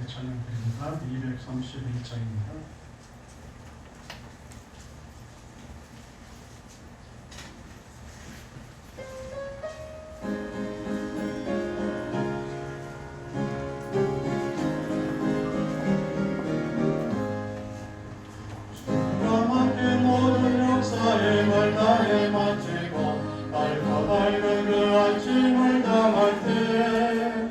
찬양드립니다. 231장입니다. 수많은 모든 역사의 말 다해 마치고 밝고 밝은 그 아침을 당할 때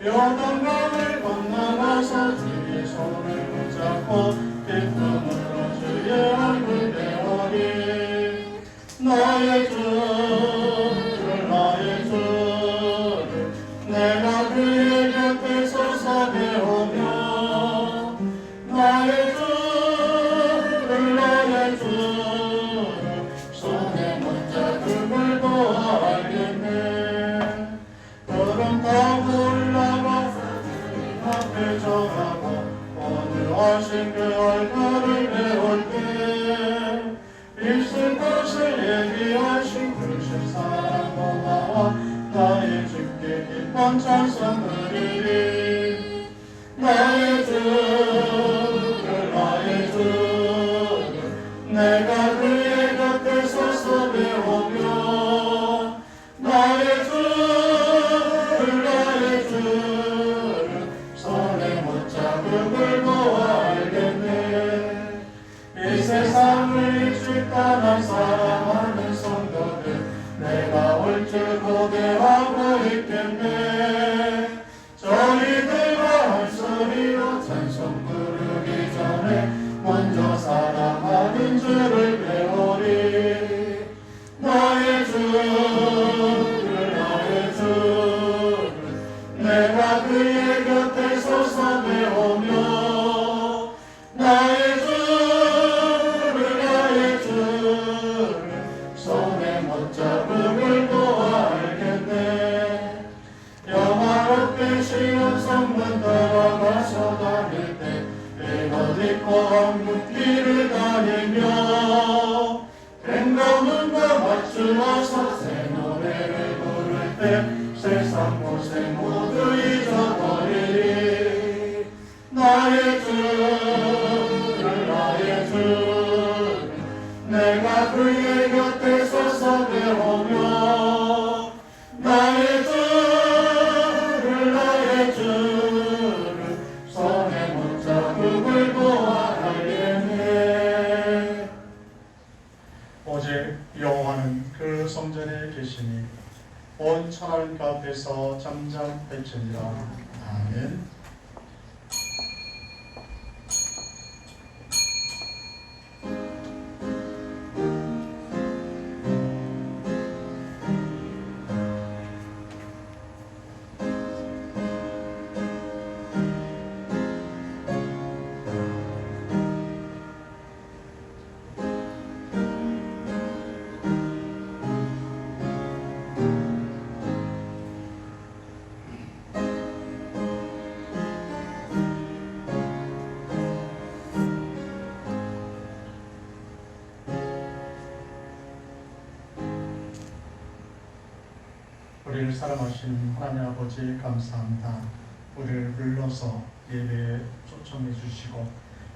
요단강을 건너가서 주의 손을 붙잡고 기쁨으로 주의 얼굴 배우리 나의 주를 나의 주를 내가 그의 곁에 서서 배우며 나의 주를 나의 주를 손에 못잡음을 도와 알겠네 구름 타고 올라가서 앞에 정하고 원하신 그 얼굴을 배울 때 있을 것을 얘기하신 그 사랑도 나와 나의 주께 기쁜 찬송 드리리 나의 주를 나의 주를 내가 그의 곁에 서서 배우며 나의 주를 나의 주를 손에 못잡음을 도와 알겠네 이 세상을 일찍 떠난 사랑하는 성도들 내가 올 줄 고대하고 있겠네 저희들과 한 소리로 찬송 부르기 전에 먼저 사랑하는 주를 배우리 나의 주를 나의 주를 내가 그의 곁에 서서 배우며 나의 주를 나의 주를 손에 못잡음을 도와 알겠네 영화롭게 시험 성문 따라가서 다닐 때 옷 입고 황금길을 다니며 갱가문과 맞추어서 새 노래를 부를 때 세상 고생 모두 잊어버리리 나의 주를 나의 주를 내가 그의 곁에 서서 배우며 나의 주를 나의 주를 손에 못잡음을 도와 알겠네 오직 여호와는 그 성전에 계시니 온 천하는 그 앞에서 잠잠할지니라. 아멘. 우리를 사랑하시는 하나님 아버지 감사합니다. 우리를 불러서 예배에 초청해 주시고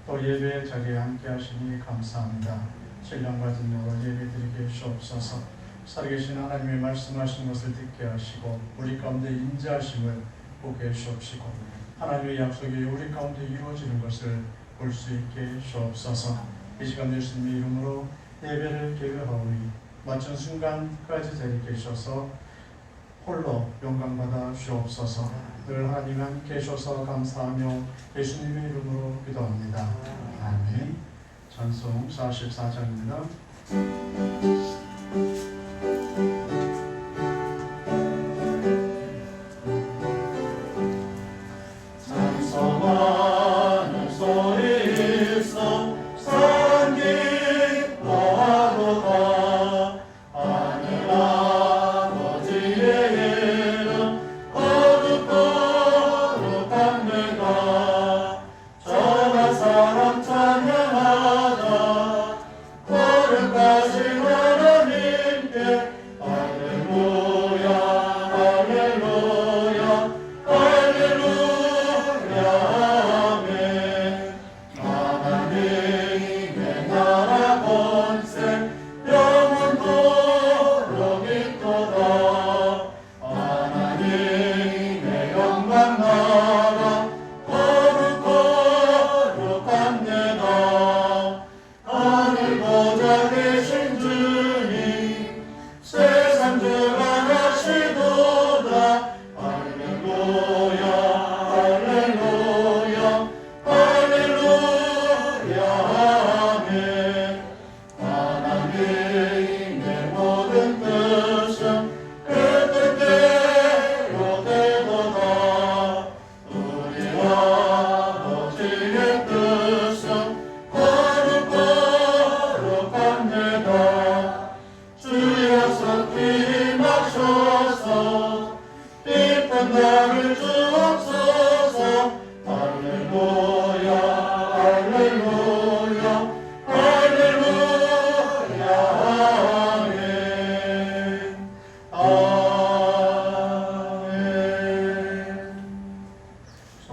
또 예배 자리에 함께 하시니 감사합니다. 신령과 진정으로 예배 드리게 주옵소서. 살아계신 하나님의 말씀하신 것을 듣게 하시고 우리 가운데 인자하심을 보게 주옵시고 하나님의 약속이 우리 가운데 이루어지는 것을 볼 수 있게 주옵소서. 이 시간 예수님의 이름으로 예배를 개회하오니 마친 순간까지 자리에 계셔서 홀로 영광받아 주옵소서. 늘 하나님 함께 계셔서 감사하며 예수님의 이름으로 기도합니다. 아멘. 찬송 44장입니다. 찬송하는 소리 있어 산 기뻐하도다 하늘 아버지의 이름 거룩한 내가 전한 사람 찬양하다 거룩하신 하나님께 할렐루야 할렐루야 할렐루야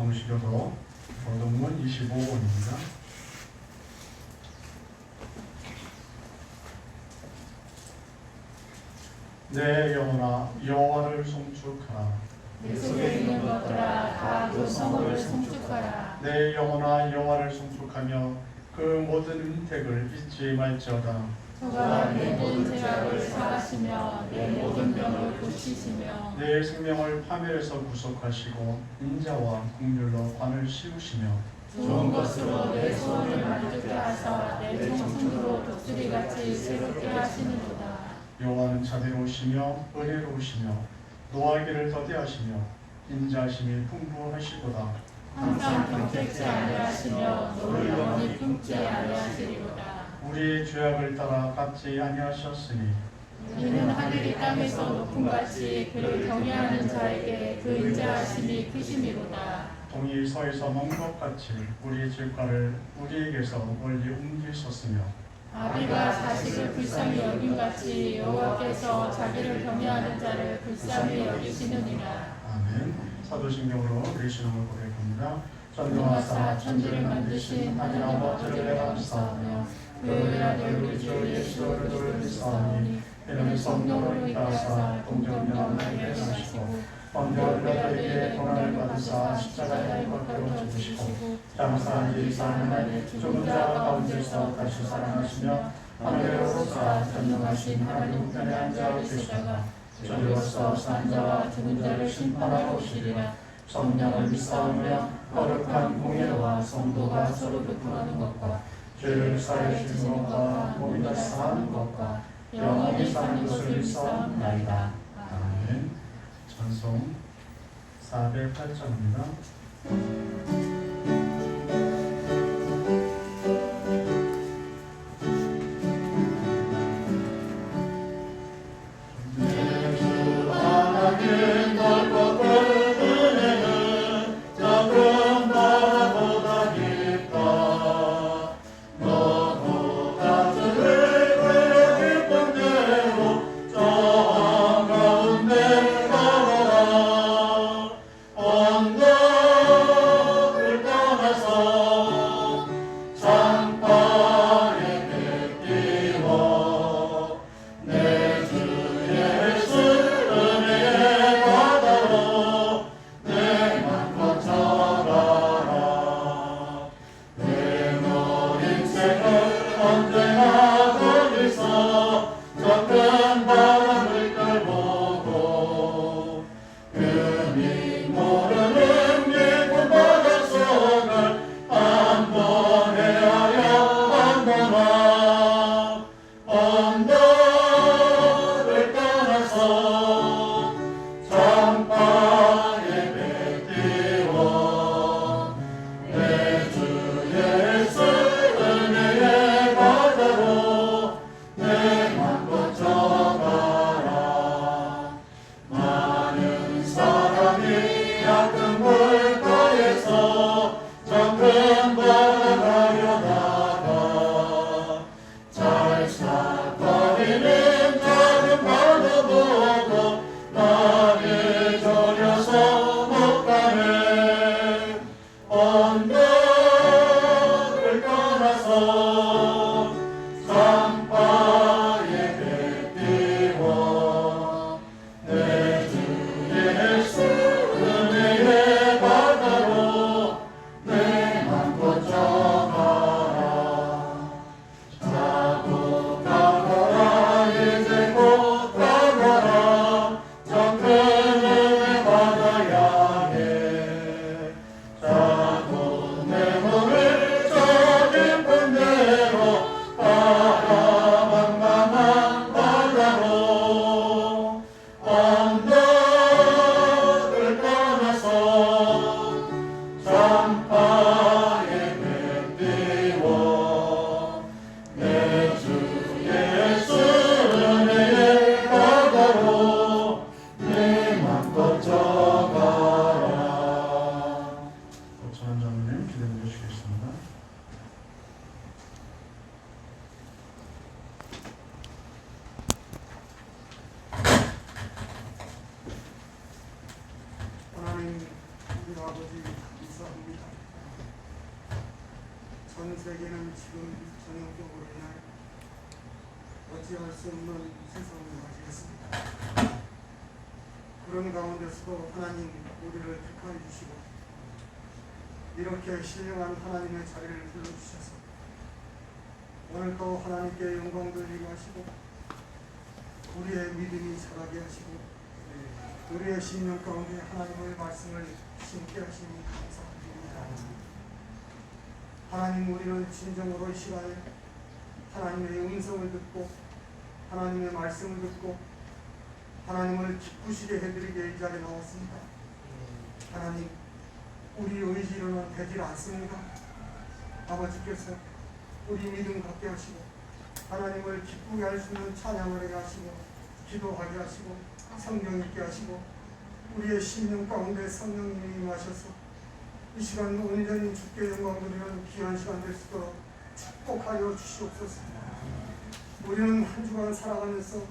성시교도 도덕문 25권입니다. 내 영혼아 여호와를 송축하라. 내 속에 있는 것들아 다 그 성호를 송축하라. 내 영혼아 여호와를 송축하며 그 모든 은택을 잊지 말지어다. 저가 내 모든 죄악을 사하시며 내 모든 병을 고치시며 내 생명을 파멸에서 구속하시고 인자와 긍휼로 관을 씌우시며 좋은 것으로 내 소원을 만족케 하사 내 청춘으로 독수리같이 새롭게 하시는도다. 여호와는 자비로우시며 은혜로우시며 노하기를 더디하시며 인자하심이 풍부하시도다. 항상 경택지 아니하시며 너를 영원히 품지 아니하시리로다. 우리의 죄악을 따라 갚지 아니하셨으니 이는 하늘이 땅에서 높음같이 그를 경외하는 자에게 그 인자하심이 크심이로다. 동이 서에서 먼 것 같이 우리의 죄가를 우리에게서 멀리 옮기셨으며 아비가 자식을 불쌍히 여김같이 여호와께서 자기를 경외하는 자를 불쌍히 여기시느니라. 아멘. 사도신경으로 우리 신앙을 고백합니다. 전능하사 천지를 만드신 하늘 아버지를 감사하며 그 외아들 우리 주 예수 그리스도를 믿사오니 이는 성령으로 인하사 동정녀 마리아를 하시고 번제를 고난을 받으사 십자가에 못 박혀 죽으시고 장사한 지 사흘 만에 죽은 자 가운데서 다시 살아나시며 하늘에 오르사 전능하신 하나님 우편에 앉아 계시다가 저리로서 산 자와 죽은 자를 심판하러 오시리라. 성령을 믿사오며 거룩한 공예와 성도가 서로 교통하는 것과 죄를 사하여 주시는 것과 몸이 다시 사는 것과 영원히 사는 것을 믿사옵나이다. 아멘. 찬송 408장입니다. 전 세계는 지금 전염병으로 인해 어찌할 수 없는 세상을 맞이했습니다. 그런 가운데서도 하나님 우리를 택하여 주시고 이렇게 신령한 하나님의 자리를 불러주셔서 오늘도 하나님께 영광 돌리게 하시고 우리의 믿음이 자라게 하시고 우리의 심령 가운데 하나님의 말씀을 심게 하시니 감사드립니다. 하나님, 우리는 진정으로 이 시간에 하나님의 음성을 듣고 하나님의 말씀을 듣고 하나님을 기쁘시게 해드리게 이 자리에 나왔습니다. 하나님, 우리 의지로는 되질 않습니다. 아버지께서 우리 믿음 갖게 하시고 하나님을 기쁘게 할 수 있는 찬양을 하게 하시고 기도하게 하시고 성령 있게 하시고 우리의 심령 가운데 성령님이 임하셔서 이 시간 온전히 주께 영광 드리는 귀한 시간 될 수 있도록 축복하여 주시옵소서. 우리는 한 주간 살아가면서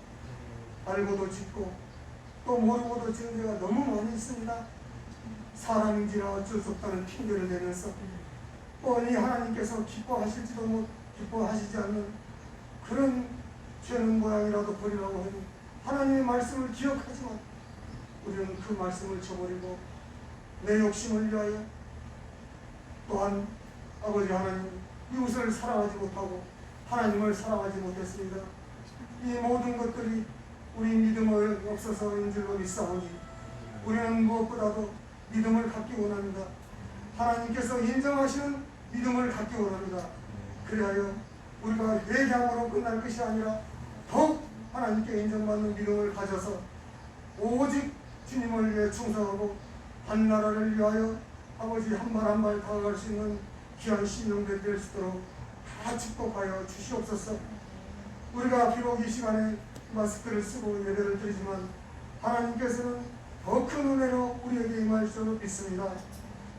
알고도 짓고 또 모르고도 지은 죄가 너무 많이 있습니다. 사람인지라 어쩔 수 없다는 핑계를 대면서 뻔히 하나님께서 기뻐하실지도 못 기뻐하시지 않는 그런 죄는 모양이라도 버리라고 하니 하나님의 말씀을 기억하지만 우리는 그 말씀을 저버리고 내 욕심을 위하여 또한 아버지 하나님 이웃을 사랑하지 못하고 하나님을 사랑하지 못했습니다. 이 모든 것들이 우리 믿음을 없어서인 줄로 믿사오니 우리는 무엇보다도 믿음을 갖기 원합니다. 하나님께서 인정하시는 믿음을 갖기 원합니다. 그리하여 우리가 회개함으로 끝날 것이 아니라 더욱 하나님께 인정받는 믿음을 가져서 오직 주님을 위해 충성하고 한 나라를 위하여 아버지 한 발 한 발 다가갈 수 있는 귀한 신령들 될 수 있도록 다 축복하여 주시옵소서. 우리가 비록 이 시간에 마스크를 쓰고 예배를 드리지만 하나님께서는 더 큰 은혜로 우리에게 임할 줄 믿습니다.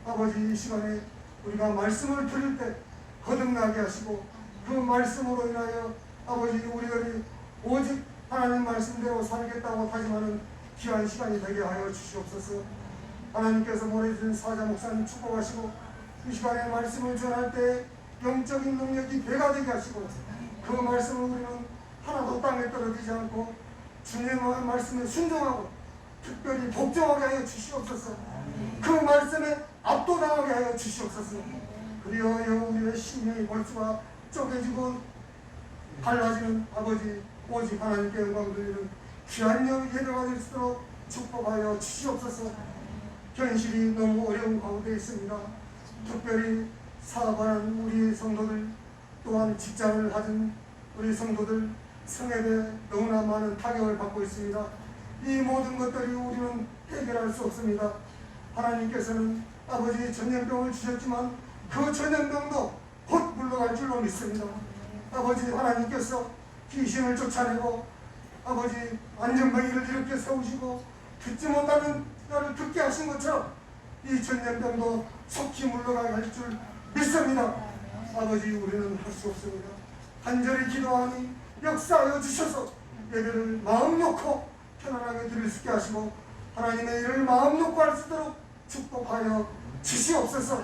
아버지, 이 시간에 우리가 말씀을 들을 때 거듭나게 하시고 그 말씀으로 인하여 아버지 우리들이 오직 하나님 말씀대로 살겠다고 다짐하는 귀한 시간이 되게 하여 주시옵소서. 하나님께서 보내주신 사자 목사님 축복하시고 이 시간에 말씀을 전할 때 영적인 능력이 배가 되게 하시고 그 말씀을 우리는 하나도 땅에 떨어지지 않고 주님의 말씀에 순종하고 특별히 복종하게 하여 주시옵소서. 그 말씀에 압도당하게 하여 주시옵소서. 그리하여 우리의 심령이 벌수가 쪼개지고 갈라지는 아버지 오직 하나님께 영광 돌리는 귀한 예배가 될 수 있도록 축복하여 주시옵소서. 현실이 너무 어려운 가운데 있습니다. 특별히 사업하는 우리 성도들 또한 직장을 가진 우리 성도들 성에게 너무나 많은 타격을 받고 있습니다. 이 모든 것들이 우리는 해결할 수 없습니다. 하나님께서는 아버지 전염병을 주셨지만 그 전염병도 곧 물러갈 줄로 믿습니다. 아버지 하나님께서 귀신을 쫓아내고 아버지 안전뱅이를 이렇게 세우시고 듣지 못하는 나를 듣게 하신 것처럼 이 전염병도 속히 물러가게 할 줄 믿습니다. 아버지, 우리는 할 수 없습니다. 간절히 기도하니 역사하여 주셔서 예배를 마음 놓고 편안하게 드릴 수 있게 하시고 하나님의 일을 마음 놓고 할 수 있도록 축복하여 주시옵소서.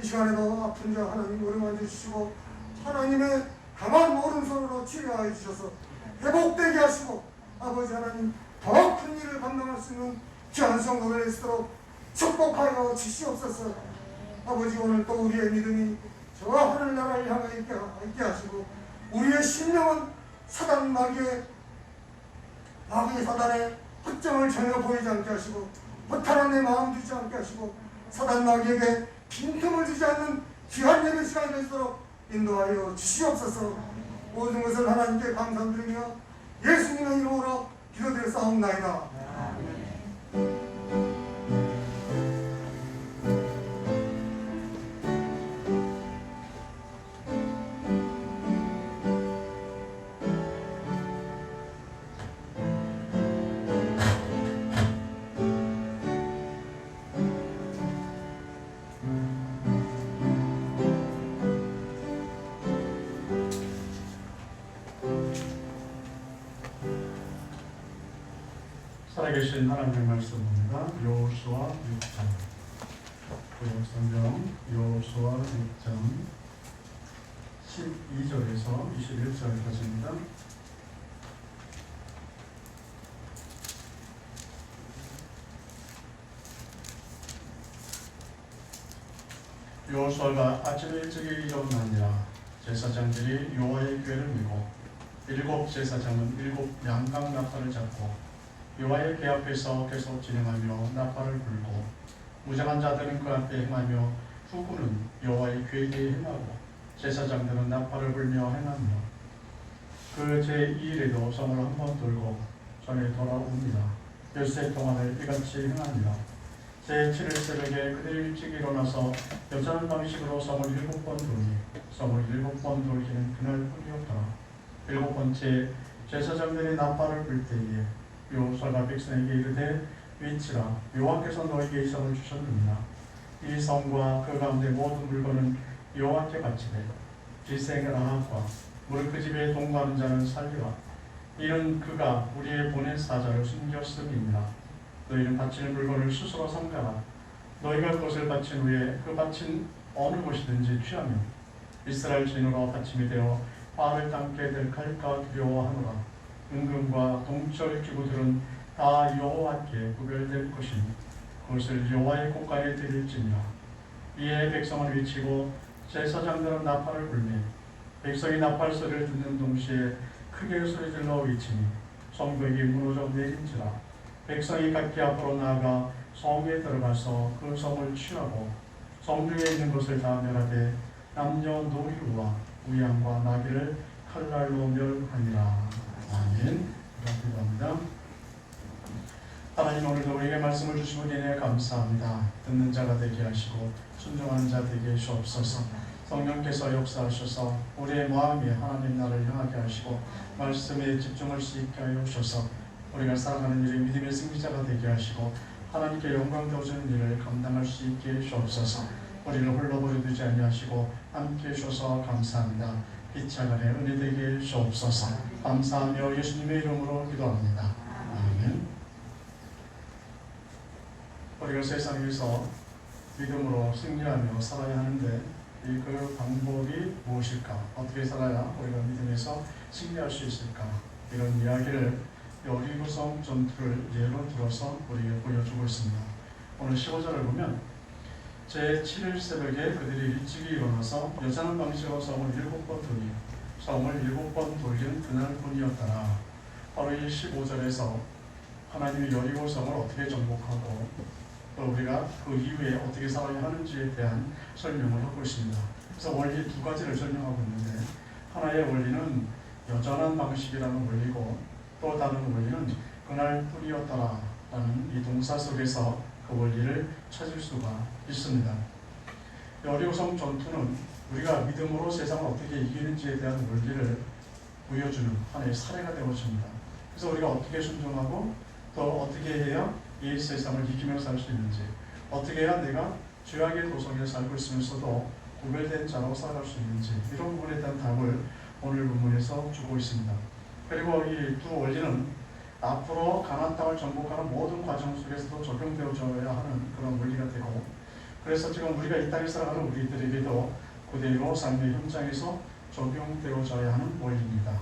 이 시간에도 아픈 자 하나님 오르만 주시고 하나님의 강한 오른손으로 치료하여 주셔서 회복되게 하시고 아버지 하나님 더 큰 일을 감당할 수 있는 귀한 성도를 있도록 축복하여 주시옵소서. 아버지, 오늘 또 우리의 믿음이 저 하늘나라를 향해 있게 하시고 우리의 심령은 사단 마귀의 사단의 허점을 전혀 보이지 않게 하시고 허탈한 내 마음 주지 않게 하시고 사단 마귀에게 빈틈을 주지 않는 귀한 예배 시간이 되도록 인도하여 주시옵소서. 모든 것을 하나님께 감사드리며 예수님의 이름으로 기도드렸사옵나이다. 살아계신 하나님의 말씀입니다. 여호수아 6장 구약 성경 여호수아 6장 12절에서 21절까지입니다. 여호수아가 아침 일찍이 일어나니라. 제사장들이 여호와의 궤를 메고 일곱 제사장은 일곱 양각 나팔을 잡고 여호와의 궤 앞에서 계속 진행하며 나팔을 불고 무장한 자들은 그 앞에 행하며 후군은 여호와의 궤에 행하고 제사장들은 나팔을 불며 행하며 그 제2일에도 성을 한 번 돌고 전에 돌아옵니다. 엿새 동안을 이같이 행하니라. 제7일 새벽에 그들이 일찍 일어나서 여전한 방식으로 성을 7번 돌니 성을 7번 돌기는 그날뿐이었더라. 7번째 제사장들이 나팔을 불 때에 여호수아가 백성에게 이르되 위치라 여호와께서 너에게 이 성을 주셨느니라. 이 성과 그 가운데 모든 물건은 여호와께 바치되 지생을 아합과 무릇 그 집에 동거하는 자는 살리라. 이는 그가 우리의 보낸 사자를 숨겼음이니라. 너희는 바치는 물건을 스스로 삼가라. 너희가 그것을 바친 후에 그 바친 어느 곳이든지 취하며 이스라엘 진으로 바침이 되어 화를 담게 될 칼까 두려워하노라. 은금과 동철 기구들은 다 여호와께 구별될 것이니 그것을 여호와의 곳간에 드릴지니라. 이에 백성을 외치고 제사장들은 나팔을 불매 백성이 나팔 소리를 듣는 동시에 크게 소리질러 외치니 성벽이 무너져 내린지라. 백성이 각기 앞으로 나아가 성에 들어가서 그 성을 취하고 성중에 있는 것을 다 멸하되 남녀노소와 우양과 나귀를 칼날로 멸하니라. 아멘. 기도합니다. 하나님, 오늘도 우리에게 말씀을 주시고 은혜 감사합니다. 듣는 자가 되게 하시고 순종하는 자 되게 하시옵소서. 성령께서 역사하셔서 우리의 마음이 하나님 나를 향하게 하시고 말씀에 집중할 수 있게 하여 주셔서 우리가 살아가는 일에 믿음의 승리자가 되게 하시고 하나님께 영광 돌리는 일을 감당할 수 있게 해주옵소서. 우리를 홀로 버려두지 아니하시고 함께 해주셔서 감사합니다. 빛의 아래 은혜 되게 해주옵소서. 감사하며 예수님의 이름으로 기도합니다. 아멘. 우리가 세상에서 믿음으로 승리하며 살아야 하는데 그 방법이 무엇일까? 어떻게 살아야 우리가 믿음에서 승리할 수 있을까? 이런 이야기를 여리고성 전투를 예로 들어서 우리에게 보여주고 있습니다. 오늘 15절을 보면 제7일 새벽에 그들이 일찍이 일어나서 여전한 방식으로 성을 7번 돌리 성을 7번 돌리는 그날뿐이었더라. 바로 이 15절에서 하나님이 여리고성을 어떻게 정복하고 또 우리가 그 이후에 어떻게 살아야 하는지에 대한 설명을 하고 있습니다. 그래서 원리 두 가지를 설명하고 있는데 하나의 원리는 여전한 방식이라는 원리고 또 다른 원리는 그날뿐이었더라라는 이 동사 속에서 그 원리를 찾을 수가 있습니다. 여리고성 전투는 우리가 믿음으로 세상을 어떻게 이기는지에 대한 원리를 보여주는 하나의 사례가 되어집니다. 그래서 우리가 어떻게 순종하고 또 어떻게 해야 이 세상을 이기며 살 수 있는지, 어떻게 해야 내가 죄악의 도성에 살고 있으면서도 구별된 자로 살아갈 수 있는지, 이런 부분에 대한 답을 오늘 본문에서 주고 있습니다. 그리고 이 두 원리는 앞으로 가나안 땅을 정복하는 모든 과정 속에서도 적용되어져야 하는 그런 원리가 되고, 그래서 지금 우리가 이 땅에 살아가는 우리들에게도 그대로 삶의 현장에서 적용되어져야 하는 원리입니다.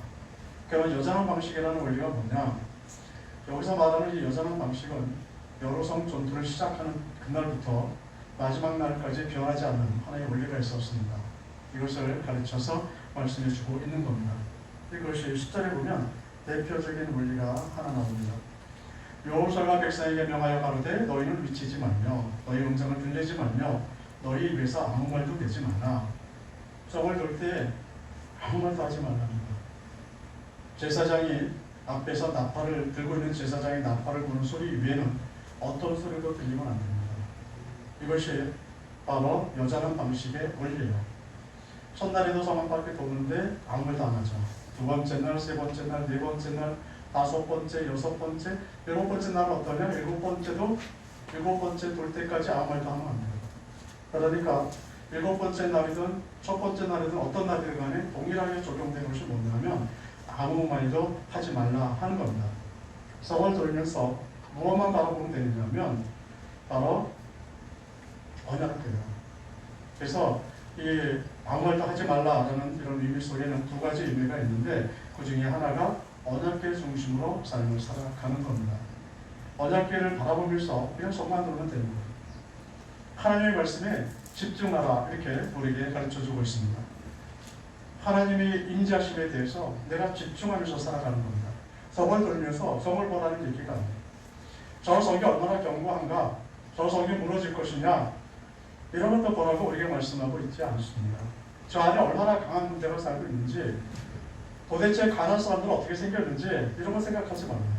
그러면 여전한 방식이라는 원리가 뭐냐? 여기서 말하는 이 여전한 방식은 여로성 전투를 시작하는 그날부터 마지막 날까지 변하지 않는 하나의 원리가 있었습니다. 이것을 가르쳐서 말씀해주고 있는 겁니다. 이것이 10절에 보면 대표적인 원리가 하나 나옵니다. 여호수아가 백성에게 명하여 가로되 너희는 미치지 말며 너희 음성을 들리지 말며 너희 입에서 아무 말도 내지 말라. 성을 돌 때 아무 말도 하지 말랍니다. 제사장이 앞에서 나팔을 들고 있는 제사장이 나팔을 부는 소리 외에는 어떤 소리도 들리면 안 됩니다. 이것이 바로 여전한 방식의 원리예요. 첫날에도 성 한 바퀴 도는데 아무 말도 안 하죠. 두 번째 날, 세 번째 날, 네 번째 날, 다섯 번째, 여섯 번째, 일곱 번째 날은 어떠냐? 일곱 번째 돌 때까지 아무 말도 하면 안 돼요. 그러니까 일곱 번째 날이든 첫 번째 날이든 어떤 날이든 간에 동일하게 적용되는 것이 뭐냐면 아무 말도 하지 말라 하는 겁니다. 성을 돌면서 무엇만 바라보면 되느냐면 바로 언약궤요. 그래서 이 아무 말도 하지 말라라는 이런 의미 속에는 두 가지 의미가 있는데 그 중에 하나가 언약궤 중심으로 삶을 살아가는 겁니다. 언약궤를 바라보면서 그냥 속만 들으면 되는 거예요. 하나님의 말씀에 집중하라 이렇게 우리에게 가르쳐주고 있습니다. 하나님의 인자심에 대해서 내가 집중하면서 살아가는 겁니다. 성을 들으면서 성을 보라는 얘기가 아니에요. 저 성이 얼마나 견고한가, 저 성이 무너질 것이냐 이런 것도 보라고 우리에게 말씀하고 있지 않습니다. 저 안에 얼마나 강한 군대가 살고 있는지, 도대체 가난한 사람들은 어떻게 생겼는지 이런 거 생각하지 말아요.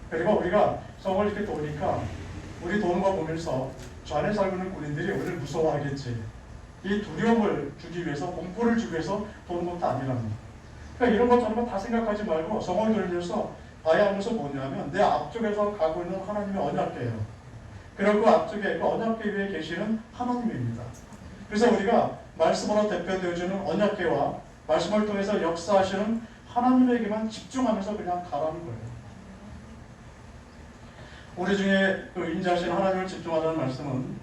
그리고 우리가 성을 이렇게 도니까 우리 도는 거 보면서 저 안에 살고 있는 군인들이 우리를 무서워하겠지, 이 두려움을 주기 위해서, 공포를 주기 위해서 도는 것도 아니랍니다. 그러니까 이런 것 저런 거 다 생각하지 말고 성을 들면서 봐야 하는 것은 뭐냐면 내 앞쪽에서 가고 있는 하나님의 언약궤예요. 그리고 그 앞쪽에 그 언약궤 위에 계시는 하나님입니다. 그래서 우리가 말씀으로 대표되어주는 언약궤와 말씀을 통해서 역사하시는 하나님에게만 집중하면서 그냥 가라는 거예요. 우리 중에 그 인자하신 하나님을 집중하라는 말씀은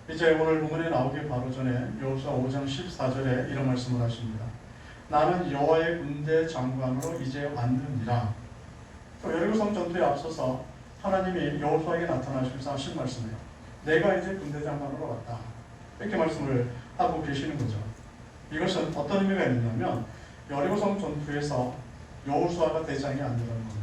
이제 오늘 본문에 나오기 바로 전에 여호수아 5장 14절에 이런 말씀을 하십니다. 나는 여호와의 군대 장관으로 이제 왔느니라. 또 여리고성 전투에 앞서서 하나님이 여호수아에게 나타나시면서 하신 말씀이에요. 내가 이제 군대 장관으로 왔다. 이렇게 말씀을 하고 계시는 거죠. 이것은 어떤 의미가 있느냐면 여리고성 전투에서 여호수아가 대장이 아니라는 겁니다.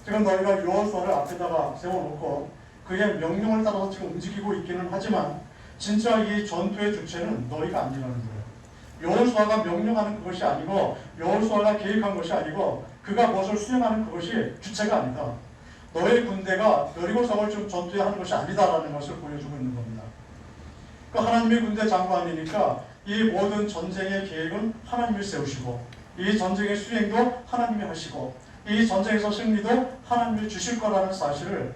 지금 너희가 여호수아를 앞에다가 세워놓고 그의 명령을 따라서 지금 움직이고 있기는 하지만 진짜 이 전투의 주체는 너희가 아니라는 거예요. 여호수아가 명령하는 그것이 아니고 여호수아가 계획한 것이 아니고 그가 무엇을 수행하는 그것이 주체가 아니다. 너의 군대가 여리고성을 지금 전투에 하는 것이 아니다라는 것을 보여주고 있는 겁니다. 그 하나님의 군대 장관이니까 이 모든 전쟁의 계획은 하나님이 세우시고 이 전쟁의 수행도 하나님이 하시고 이 전쟁에서 승리도 하나님이 주실 거라는 사실을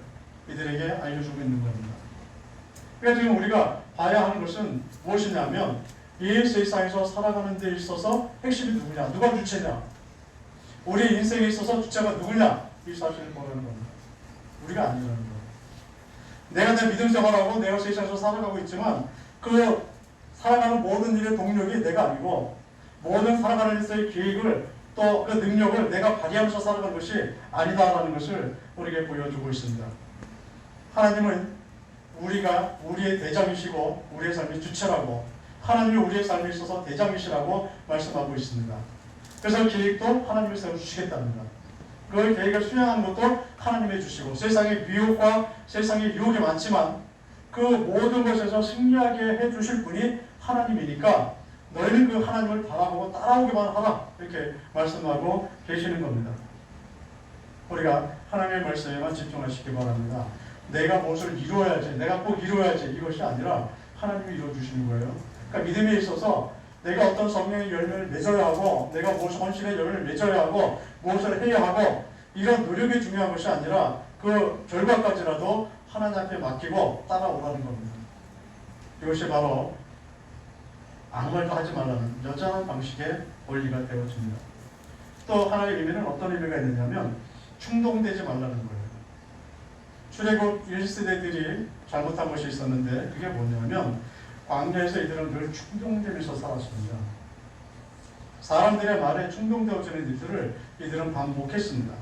이들에게 알려주고 있는 겁니다. 그러니까 지금 우리가 봐야 하는 것은 무엇이냐면 이 세상에서 살아가는 데 있어서 핵심이 누구냐, 누가 주체냐, 우리 인생에 있어서 주체가 누구냐, 이 사실을 보라는 겁니다. 우리가 아니라는 거예요. 내가 내 믿음 생활하고 내가 세상에서 살아가고 있지만 그 살아가는 모든 일의 동력이 내가 아니고 모든 살아가는 일의 계획을 또 그 능력을 내가 발휘하면서 살아가는 것이 아니다라는 것을 우리에게 보여주고 있습니다. 하나님은 우리가 우리의 대장이시고 우리의 삶의 주체라고, 하나님이 우리의 삶에 있어서 대장이시라고 말씀하고 있습니다. 그래서 계획도 하나님이 세워주시겠답니다. 그 계획을 수행하는 것도 하나님이 주시고 세상의 미혹과 세상의 유혹이 많지만 그 모든 것에서 승리하게 해주실 분이 하나님이니까 너희는 그 하나님을 바라보고 따라오기만 하라 이렇게 말씀하고 계시는 겁니다. 우리가 하나님의 말씀에만 집중하시기 바랍니다. 내가 무엇을 이루어야지, 내가 꼭 이루어야지 이것이 아니라 하나님이 이루어주시는 거예요. 그러니까 믿음에 있어서 내가 어떤 성령의 열매를 맺어야 하고 내가 무엇을 헌신의 열매를 맺어야 하고 무엇을 해야 하고 이런 노력이 중요한 것이 아니라 그 결과까지라도 하나님 앞에 맡기고 따라오라는 겁니다. 이것이 바로 아무 말도 하지 말라는 여전한 방식의 원리가 되어집니다. 또 하나의 의미는 어떤 의미가 있느냐면 충동되지 말라는 거예요. 출애굽 1세대들이 잘못한 것이 있었는데 그게 뭐냐면 광야에서 이들은 늘 충동되면서 살았습니다. 사람들의 말에 충동되어지는 일들을 이들은 반복했습니다.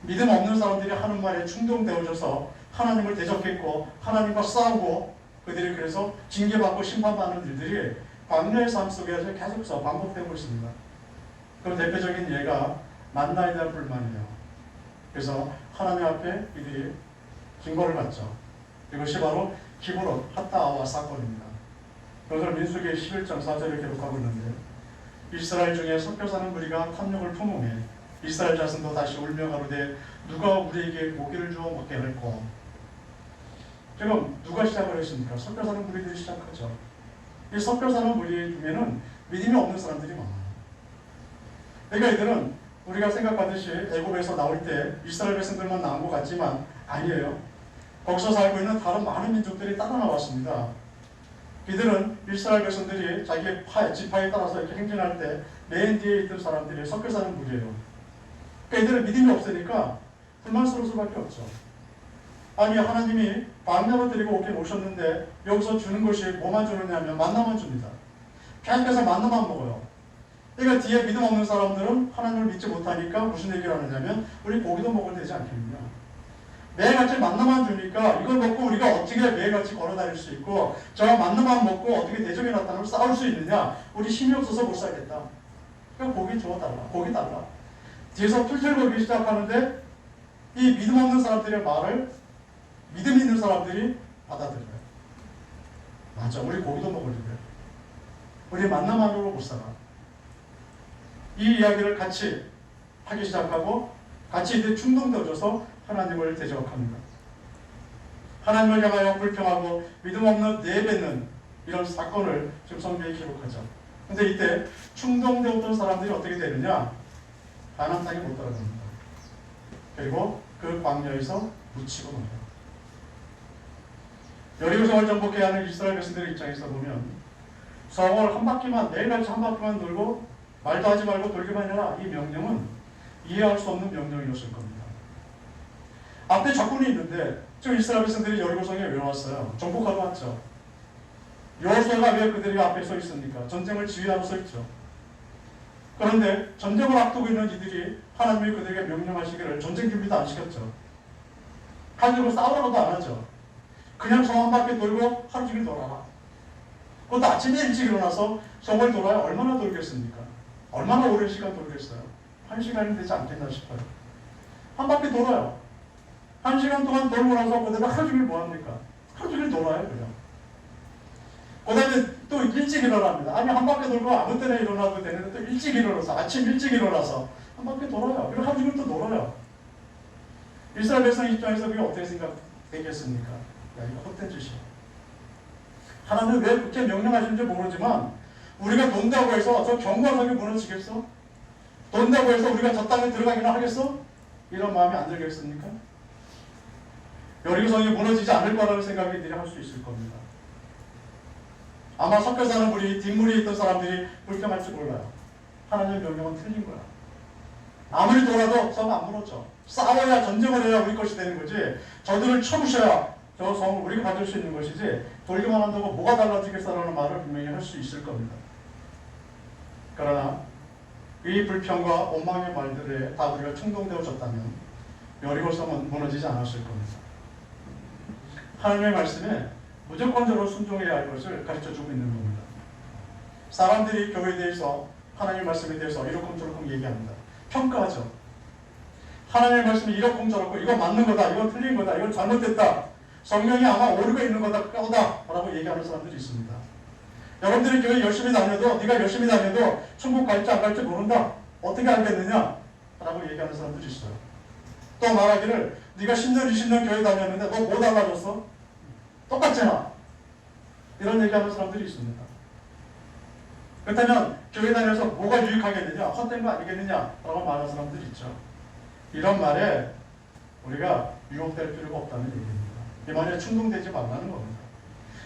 믿음 없는 사람들이 하는 말에 충동되어져서 하나님을 대적했고 하나님과 싸우고 그들이 그래서 징계받고 심판받는 일들이 광야의 삶 속에서 계속해서 반복되고 있습니다. 그 대표적인 예가 만나에 대한 불만이에요. 그래서 하나님 앞에 이들이 징벌을 받죠. 이것이 바로 기브롯 핫다아와 사건입니다. 그것을 민수기 11장 4절에 기록하고 있는데 이스라엘 중에 섞여 사는 무리가 탐욕을 품음에 이스라엘 자손도 다시 울며 가로되 누가 우리에게 고기를 주어 먹게 할꼬. 지금 누가 시작을 했습니까? 섞여 사는 무리들이 시작하죠. 이 섞여 사는 무리 중에는 믿음이 없는 사람들이 많아요. 그러니까 이들은 우리가 생각하듯이 애굽에서 나올 때 이스라엘 백성들만 나온 것 같지만 아니에요. 거기서 살고 있는 다른 많은 민족들이 따라 나왔습니다. 이들은 이스라엘 백성들이 자기의 지파에 따라서 이렇게 행진할 때 맨 뒤에 있던 사람들이 섞여 사는 무리예요. 그러니까 이들은 믿음이 없으니까 불만스러울 수밖에 없죠. 아니 하나님이 광야로 데리고 오긴 오셨는데 여기서 주는 것이 뭐만 주느냐면 만나만 줍니다. 계속해서 만나만 먹어요. 그러니까 뒤에 믿음 없는 사람들은 하나님을 믿지 못하니까 무슨 얘기를 하느냐면 우리 고기도 먹어도 되지 않겠느냐. 매일같이 만나만 주니까 이걸 먹고 우리가 어떻게 매일같이 걸어다닐 수 있고 저 만나만 먹고 어떻게 대적에 나타나면 싸울 수 있느냐. 우리 힘이 없어서 못 살겠다. 그러니까 고기 줘달라. 고기 달라. 뒤에서 풀틀 걸기 시작하는데 이 믿음 없는 사람들의 말을 믿음 있는 사람들이 받아들여요. 맞아. 우리 고기도 먹으려고 해. 우리 만나만으로 못 살아. 이 이야기를 같이 하기 시작하고 같이 이제 충동되어져서 하나님을 대적합니다. 하나님을 향하여 불평하고 믿음 없는 내뱉는 이런 사건을 지금 성경에 기록하죠. 근데 이때 충동되었던 사람들이 어떻게 되느냐? 가나안 땅에 못 들어갑니다. 그리고 그 광야에서 묻히고 맙니다. 여리고성을 정복해야 하는 이스라엘 백성들의 입장에서 보면 성을 한 바퀴만 매일같이 한 바퀴만 돌고 말도 하지 말고 돌기만 해라. 이 명령은 이해할 수 없는 명령이었을 겁니다. 앞에 적군이 있는데 지금 이스라엘 백성들이 여리고성에 왜 왔어요? 정복하러 왔죠. 여호수아가 왜 그들이 앞에 서 있습니까? 전쟁을 지휘하러 서 있죠. 그런데 전쟁을 앞두고 있는 이들이 하나님이 그들에게 명령하시기를 전쟁 준비도 안 시켰죠. 가지고 싸우라고도 안 하죠. 그냥 성 한 바퀴 돌고 하루 종일 돌아라. 그것도 아침에 일찍 일어나서 성을 돌아야 얼마나 돌겠습니까? 얼마나 오랜 시간 돌겠어요? 1시간이 되지 않겠나 싶어요. 한 바퀴 돌아요. 1시간 동안 돌고 나서 그대로 하루 종일 뭐합니까? 하루 종일 돌아요 그냥. 그 다음에 또 일찍 일어납니다. 아니 한 바퀴 돌고 아무 때나 일어나도 되는데 또 일찍 일어나서 아침 일찍 일어나서 한 바퀴 돌아요. 그리고 하루 종일 또 놀아요. 이스라엘 백성 입장에서 그게 어떻게 생각되겠습니까? 야 이거 헛된 짓이야. 하나님 왜 그렇게 명령하시는지 모르지만 우리가 돈다고 해서 저 경과성이 무너지겠어? 돈다고 해서 우리가 저 땅에 들어가기나 하겠어? 이런 마음이 안 들겠습니까? 여리고성이 무너지지 않을 거라는 생각이 들이 할 수 있을 겁니다. 아마 섞여 사는 우리 뒷물이 있던 사람들이 불평할지 몰라요. 하나님의 명령은 틀린 거야. 아무리 돌아도 성 안 무너져. 싸워야 전쟁을 해야 우리 것이 되는 거지. 저들을 쳐부셔야 저 성을 우리가 가질 수 있는 것이지 돌기만 한다고 뭐가 달라지겠어라는 말을 분명히 할 수 있을 겁니다. 그러나 이 불평과 원망의 말들에 다 우리가 충동되어졌다면 여리고성은 무너지지 않았을 겁니다. 하나님의 말씀에 무조건적으로 순종해야 할 것을 가르쳐주고 있는 겁니다. 사람들이 교회에 대해서 하나님의 말씀에 대해서 이러쿵저러쿵 얘기합니다. 평가하죠. 하나님의 말씀이 이러쿵저러쿵 이거 맞는 거다, 이건 틀린 거다, 이건 잘못됐다, 성령이 아마 오류가 있는 거다 라고 얘기하는 사람들이 있습니다. 여러분들이 교회 열심히 다녀도 네가 열심히 다녀도 천국 갈지 안 갈지 모른다. 어떻게 알겠느냐? 라고 얘기하는 사람들이 있어요. 또 말하기를 네가 10년 20년 교회 다녔는데 너 뭐 달라졌어? 똑같잖아. 이런 얘기하는 사람들이 있습니다. 그렇다면 교회 다녀서 뭐가 유익하겠느냐? 헛된 거 아니겠느냐? 라고 말하는 사람들이 있죠. 이런 말에 우리가 유혹될 필요가 없다는 얘기입니다. 이 말에 충동되지 말라는 겁니다.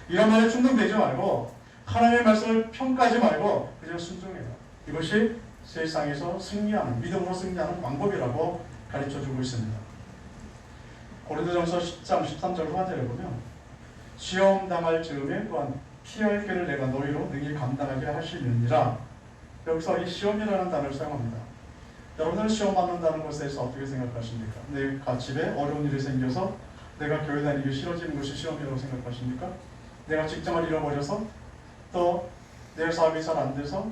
이런 말에 충동되지 말고 하나님의 말씀을 평가하지 말고 그냥 순종해라. 이것이 세상에서 승리하는, 믿음으로 승리하는 방법이라고 가르쳐주고 있습니다. 고린도전서 10장 13절 후반절에 보면 시험 당할 즈음에 또한 피할 길을 내가 너희로 능히 감당하게 하시느니라. 여기서 이 시험이라는 단어를 사용합니다. 여러분들은 시험 받는다는 것에 대해서 어떻게 생각하십니까? 내가 집에 어려운 일이 생겨서 내가 교회 다니기 싫어지는 것이 시험이라고 생각하십니까? 내가 직장을 잃어버려서 또 내 사업이 잘 안 돼서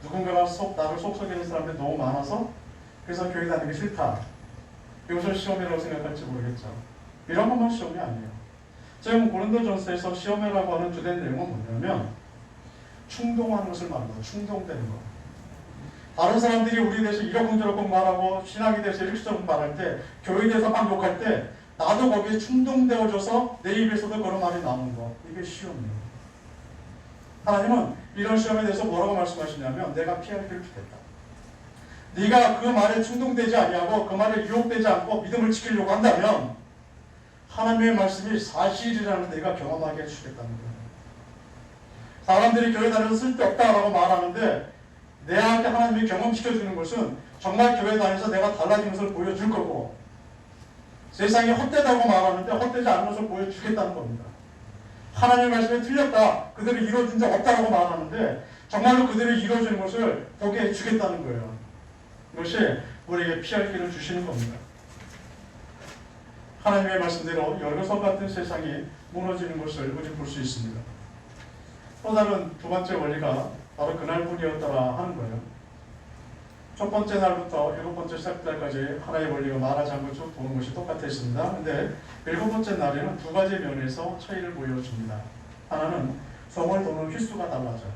누군가가 나를 속썩이는 사람들이 너무 많아서 그래서 교회 다니기 싫다. 이것을 시험이라고 생각할지 모르겠죠. 이런 것만 시험이 아니에요. 지금 고린도전서에서 시험이라고 하는 주된 내용은 뭐냐면 충동하는 것을 말합니다. 충동되는 것. 다른 사람들이 우리에 대해서 이러쿵저러쿵 말하고 신앙에 대해서 이렇게저렇게 말할 때, 교회에 대해서 막 욕할 때 나도 거기에 충동되어져서 내 입에서도 그런 말이 나오는 거. 이게 시험이에요. 하나님은 이런 시험에 대해서 뭐라고 말씀하시냐면 내가 피할 길을 주겠다. 네가 그 말에 충동되지 아니하고 그 말에 유혹되지 않고 믿음을 지키려고 한다면 하나님의 말씀이 사실이라는 내가 경험하게 해주겠다는 거예요. 사람들이 교회 다녀서 쓸데없다라고 말하는데 내한테 하나님이 경험시켜주는 것은 정말 교회 다녀서 내가 달라진 것을 보여줄 거고 세상이 헛되다고 말하는데 헛되지 않은 것을 보여주겠다는 겁니다. 하나님의 말씀에 틀렸다, 그대로 이루어진 적 없다라고 말하는데 정말로 그대로 이루어지는 것을 보게 해주겠다는 거예요. 이것이 우리에게 피할 길을 주시는 겁니다. 하나님의 말씀대로 열거석 같은 세상이 무너지는 것을 우리 볼 수 있습니다. 또 다른 두 번째 원리가 바로 그날뿐이었더라 하는 거예요. 첫 번째 날부터 일곱 번째 시작날까지 하나의 원리가 말하지 않고 쭉 도는 것이 똑같았습니다. 그런데 일곱 번째 날에는 두 가지 면에서 차이를 보여줍니다. 하나는 성을 도는 휘수가 달라져요.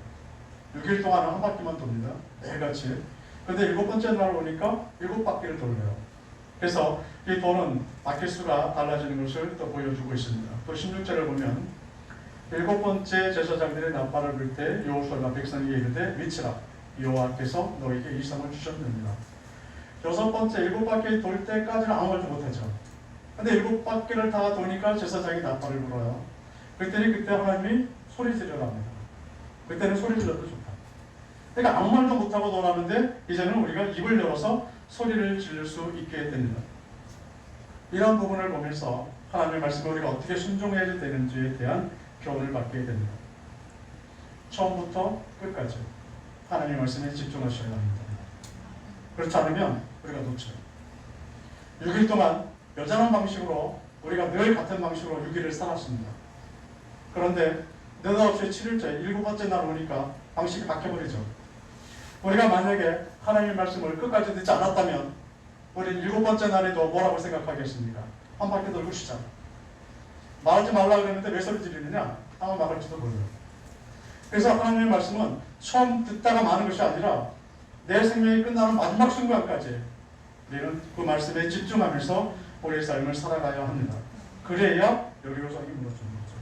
6일 동안은 한 바퀴만 돕니다. 매일같이. 그런데 일곱 번째 날 오니까 7바퀴를 돌려요. 그래서 이 도는 바퀴수가 달라지는 것을 또 보여주고 있습니다. 또 16절을 보면 일곱 번째 제사장들의 나팔을 불 때 여호수아가 백성에게 이르되 외치라, 여호와께서 너에게 이 성을 주셨느니라. 여섯 번째 7바퀴 돌 때까지는 아무 말도 못하죠. 근데 7바퀴를 다 도니까 제사장이 나팔을 불어요. 그때 하나님이 소리 지르랍니다. 그때는 소리 질러도 좋다. 그러니까 아무 말도 못하고 놀았는데 이제는 우리가 입을 열어서 소리를 지를 수 있게 됩니다. 이런 부분을 보면서 하나님의 말씀에 우리가 어떻게 순종해야 되는지에 대한 교훈을 받게 됩니다. 처음부터 끝까지 하나님의 말씀에 집중하셔야 합니다. 그렇지 않으면 우리가 놓쳐요. 6일 동안 여전한 방식으로 우리가 늘 같은 방식으로 6일을 살았습니다. 그런데 느닷없이 7일째 7번째 날 오니까 방식이 바뀌어버리죠. 우리가 만약에 하나님의 말씀을 끝까지 듣지 않았다면 우리는 7번째 날에도 뭐라고 생각하겠습니까? 한 바퀴 돌고 쉬자. 말하지 말라고 그랬는데 왜 소리 지르느냐? 아마 말할지도 몰라요. 그래서 하나님의 말씀은 처음 듣다가 마는 것이 아니라 내 생명이 끝나는 마지막 순간까지 우리는 그 말씀에 집중하면서 우리의 삶을 살아가야 합니다. 그래야 여리고성이 무너지는 거죠.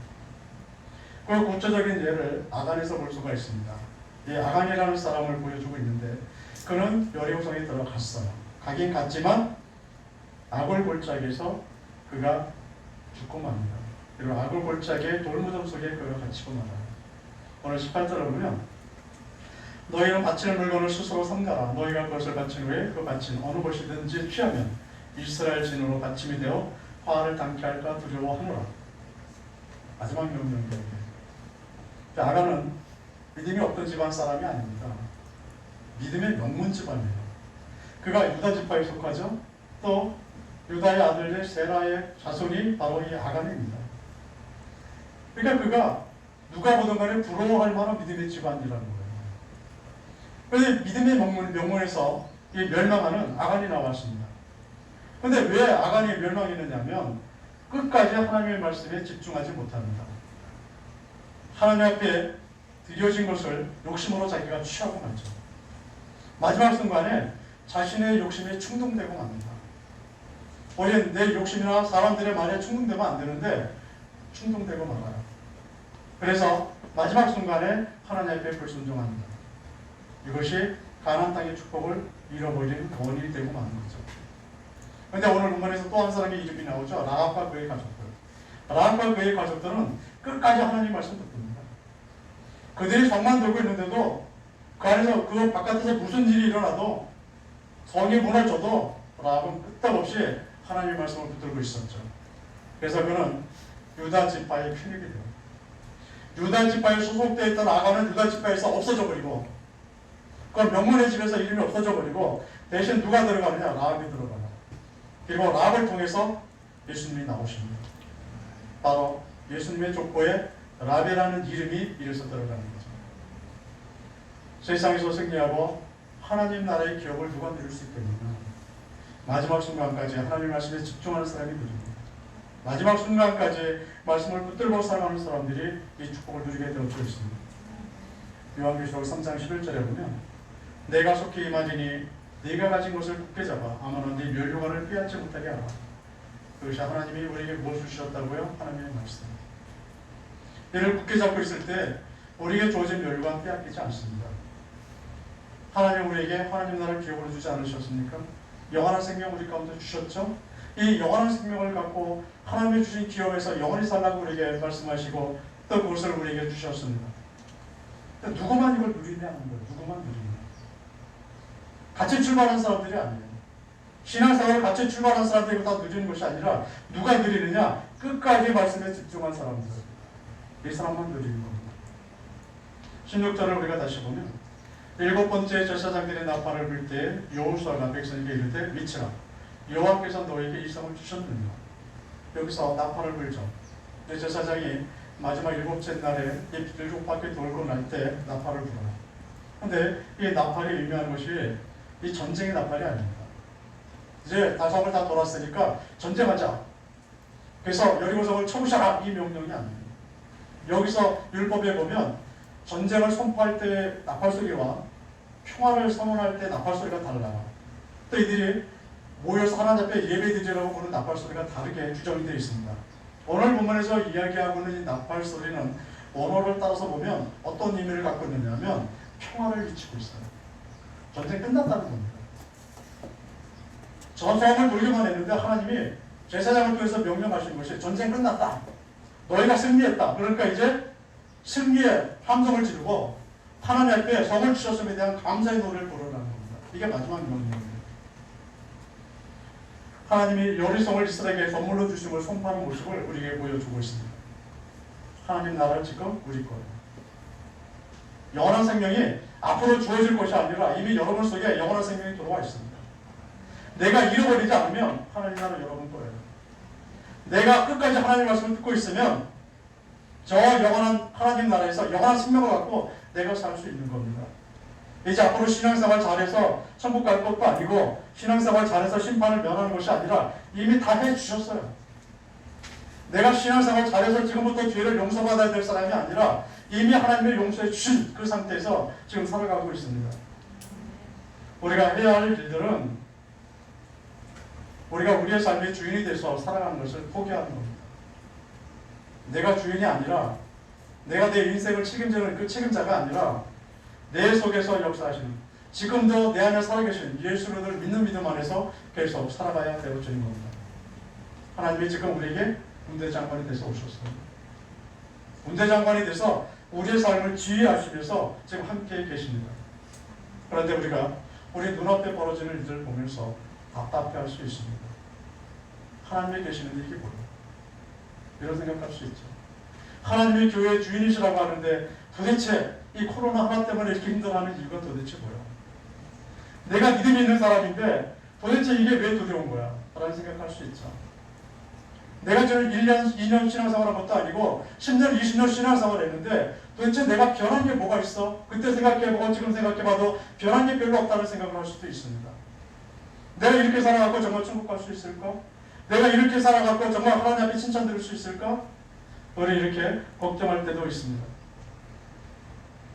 그 구체적인 예를 아간에서 볼 수가 있습니다. 이 아간이라는 사람을 보여주고 있는데 그는 여리고성에 들어갔어요. 가긴 갔지만 아골 골짜기에서 그가 죽고 맙니다. 그리고 아골 골짜기의 돌무덤 속에 그가 갇히고 말아요. 오늘 18절을 보면 너희는 바칠 물건을 스스로 삼가라. 너희가 그것을 바친 후에 그 바친 어느 것이든지 취하면 이스라엘 진으로 바침이 되어 화를 당케 할까 두려워하노라. 마지막 명령이에요. 아간은 믿음이 없던 집안 사람이 아닙니다. 믿음의 명문 집안이에요. 그가 유다 지파에 속하죠. 또 유다의 아들 세라의 자손이 바로 이 아간입니다. 그러니까 그가 누가 보든 간에 부러워할 만한 믿음의 집안이라는 거예요. 그런데 믿음의 명문에서 이 멸망하는 아간이 나왔습니다. 그런데 왜 아간이 멸망했느냐면 끝까지 하나님의 말씀에 집중하지 못합니다. 하나님 앞에 드려진 것을 욕심으로 자기가 취하고 말죠. 마지막 순간에 자신의 욕심에 충동되고 맙니다. 우리는 내 욕심이나 사람들의 말에 충동되면 안 되는데 충동되고 말아요. 그래서 마지막 순간에 하나님 앞에 불순종합니다. 이것이 가나안 땅의 축복을 잃어버리는 원인이 되고 마는 거죠. 그런데 오늘 본문에서 또 한 사람의 이름이 나오죠. 라합과 그의 가족들. 라합과 그의 가족들은 끝까지 하나님 말씀 듣습니다. 그들이 성만 들고 있는데도 그 안에서 그 바깥에서 무슨 일이 일어나도 성이 무너져도 라합은 끄떡없이 하나님의 말씀을 붙들고 있었죠. 그래서 그는 유다 지파의 큰일이 돼요. 유다 지파에 소속되어 있던 아간은 유다 지파에서 없어져 버리고 그 명문의 집에서 이름이 없어져 버리고 대신 누가 들어가느냐? 라합이 들어가요. 그리고 라합을 통해서 예수님이 나오십니다. 바로 예수님의 족보에 라베라는 이름이 이래서 들어가는 거죠. 세상에서 승리하고 하나님 나라의 기업을 누가 누릴 수 있겠느냐? 마지막 순간까지 하나님 말씀에 집중하는 사람이 누립니다. 마지막 순간까지 말씀을 붙들고 살아가는 사람들이 이 축복을 누리게 되어져 있습니다. 요한계시록 3장 11절에 보면 내가 속히 임하리니 네가 가진 것을 굳게 잡아 아무나 네 멸류관을 빼앗지 못하게 하라. 그것이 하나님이 우리에게 무엇을 주셨다고요? 하나님의 말씀. 이를 굳게 잡고 있을 때 우리에게 주어진 멸류관 빼앗기지 않습니다. 하나님 우리에게 하나님 나라를 기업으로 주지 않으셨습니까? 영원한 생명 우리 가운데 주셨죠? 이 영원한 생명을 갖고 하나님이 주신 기업에서 영원히 살라고 우리에게 말씀하시고 또 그것을 우리에게 주셨습니다. 누구만 이걸 누리냐 하는 거예요. 누구만 누리냐. 같이 출발한 사람들이 아니에요. 신앙생활을 같이 출발한 사람들이 다 누리는 것이 아니라 누가 누리느냐? 끝까지 말씀에 집중한 사람들. 이 사람만 누리는 겁니다. 16절을 우리가 다시 보면 7번째 제사장들의 나팔을 불 때 여호수아가 백성에게 이르되 미치라 여호와께서 너에게 이 성을 주셨느냐. 여기서 나팔을 불죠. 제사장이 마지막 7째 날에 이 7바퀴 돌고 날 때 나팔을 불어요. 근데 이 나팔이 의미하는 것이 이 전쟁의 나팔이 아닙니다. 이제 성을 다 돌았으니까 전쟁하자. 그래서 여리고성을 쳐부셔라 이 명령이 아닙니다. 여기서 율법에 보면 전쟁을 선포할 때 나팔 소리와 평화를 선언할 때 나팔 소리가 달라요. 또 이들이 모여서 하나님 앞에 예배드리라고 부르는 나팔 소리가 다르게 규정이 되어 있습니다. 오늘 본문에서 이야기하고 있는 이 나팔 소리는 원어를 따라서 보면 어떤 의미를 갖고 있느냐면 평화를 비치고 있어요. 전쟁 끝났다는 겁니다. 전성을 돌려만 했는데 하나님이 제사장을 통해서 명령하신 것이 전쟁 끝났다. 너희가 승리했다. 그러니까 이제 승리의 함성을 지르고 하나님 앞에 성을 주셨음에 대한 감사의 노래를 부르라는 겁니다. 이게 마지막 명령입니다. 하나님이 여리성을 이스라엘에게 선물로 주심을 선포하는 모습을 우리에게 보여주고 있습니다. 하나님 나라를 지금 우리 거예요. 영원한 생명이 앞으로 주어질 것이 아니라 이미 여러분 속에 영원한 생명이 들어와 있습니다. 내가 잃어버리지 않으면 하나님 나라 여러분 거예요. 내가 끝까지 하나님 말씀을 듣고 있으면 저 영원한 하나님 나라에서 영원한 생명을 갖고 내가 살 수 있는 겁니다. 이제 앞으로 신앙생활 잘해서 천국 갈 것도 아니고 신앙생활 잘해서 심판을 면하는 것이 아니라 이미 다 해주셨어요. 내가 신앙생활 잘해서 지금부터 죄를 용서받아야 될 사람이 아니라 이미 하나님의 용서해 주신 그 상태에서 지금 살아가고 있습니다. 우리가 해야 할 일들은 우리가 우리의 삶의 주인이 돼서 살아가는 것을 포기하는 겁니다. 내가 주인이 아니라 내가 내 인생을 책임지는 그 책임자가 아니라 내 속에서 역사하시는 지금도 내 안에 살아계신 예수를 믿는 믿음 안에서 계속 살아가야 되어지는 겁니다. 하나님이 지금 우리에게 군대장관이 돼서 오셨습니다. 군대장관이 돼서 우리의 삶을 지휘하시면서 지금 함께 계십니다. 그런데 우리가 우리 눈앞에 벌어지는 일들을 보면서 답답해할 수 있습니다. 하나님이 계시는데 이게 뭐야? 이런 생각할 수 있죠. 하나님이 교회의 주인이시라고 하는데 도대체 이 코로나 하나 때문에 이렇게 힘들어하는 이유가 도대체 뭐야? 내가 믿음이 있는 사람인데 도대체 이게 왜 두려운 거야? 라는 생각할 수 있죠. 내가 지금 1년, 2년 신앙생활 한 것도 아니고 10년, 20년 신앙생활 했는데 도대체 내가 변한 게 뭐가 있어? 그때 생각해보고 지금 생각해봐도 변한 게 별로 없다는 생각을 할 수도 있습니다. 내가 이렇게 살아갖고 정말 천국 갈 수 있을까? 내가 이렇게 살아갖고 정말 하나님 앞에 칭찬 들을 수 있을까? 우리 이렇게 걱정할 때도 있습니다.